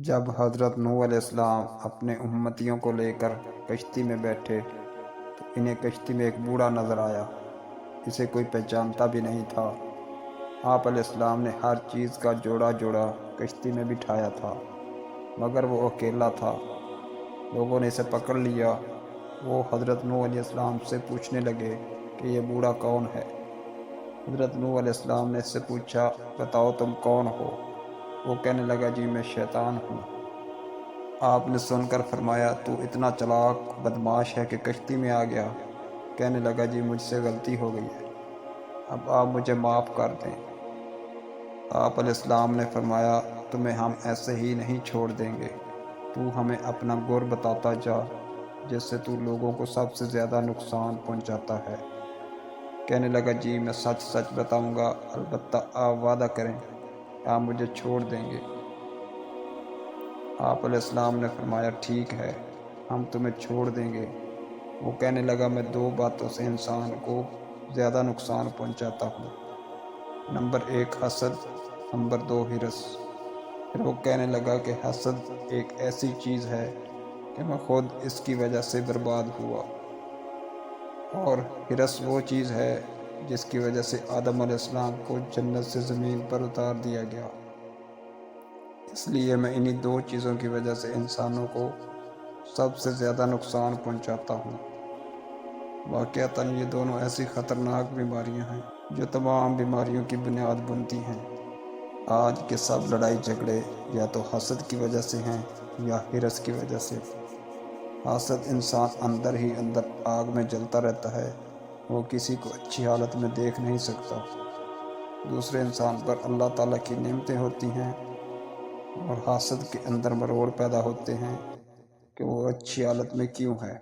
جب حضرت نوح علیہ السلام اپنے امتیوں کو لے کر کشتی میں بیٹھے تو انہیں کشتی میں ایک بوڑھا نظر آیا۔ اسے کوئی پہچانتا بھی نہیں تھا۔ آپ علیہ السلام نے ہر چیز کا جوڑا جوڑا کشتی میں بٹھایا تھا، مگر وہ اکیلا تھا۔ لوگوں نے اسے پکڑ لیا۔ وہ حضرت نوح علیہ السلام سے پوچھنے لگے کہ یہ بوڑھا کون ہے۔ حضرت نوح علیہ السلام نے اس سے پوچھا، بتاؤ تم کون ہو؟ وہ کہنے لگا، جی میں شیطان ہوں۔ آپ نے سن کر فرمایا، تو اتنا چلاک بدماش ہے کہ کشتی میں آ گیا۔ کہنے لگا، جی مجھ سے غلطی ہو گئی ہے، اب آپ مجھے معاف کر دیں۔ آپ علیہ السلام نے فرمایا، تمہیں ہم ایسے ہی نہیں چھوڑ دیں گے، تو ہمیں اپنا گر بتاتا جا جس سے تو لوگوں کو سب سے زیادہ نقصان پہنچاتا ہے۔ کہنے لگا، جی میں سچ سچ بتاؤں گا، البتہ آپ وعدہ کریں آپ مجھے چھوڑ دیں گے۔ آپ علیہ السلام نے فرمایا، ٹھیک ہے، ہم تمہیں چھوڑ دیں گے۔ وہ کہنے لگا، میں دو باتوں سے انسان کو زیادہ نقصان پہنچاتا ہوں، نمبر 1 حسد، نمبر 2 ہرس۔ پھر وہ کہنے لگا کہ حسد ایک ایسی چیز ہے کہ میں خود اس کی وجہ سے برباد ہوا، اور ہرس وہ چیز ہے جس کی وجہ سے آدم علیہ السلام کو جنت سے زمین پر اتار دیا گیا۔ اس لیے میں انہی دو چیزوں کی وجہ سے انسانوں کو سب سے زیادہ نقصان پہنچاتا ہوں۔ واقعتاً یہ دونوں ایسی خطرناک بیماریاں ہیں جو تمام بیماریوں کی بنیاد بنتی ہیں۔ آج کے سب لڑائی جھگڑے یا تو حسد کی وجہ سے ہیں یا ہرس کی وجہ سے۔ حسد انسان اندر ہی اندر آگ میں جلتا رہتا ہے، وہ کسی کو اچھی حالت میں دیکھ نہیں سکتا۔ دوسرے انسان پر اللہ تعالیٰ کی نعمتیں ہوتی ہیں اور حاسد کے اندر مروڑ پیدا ہوتے ہیں کہ وہ اچھی حالت میں کیوں ہے۔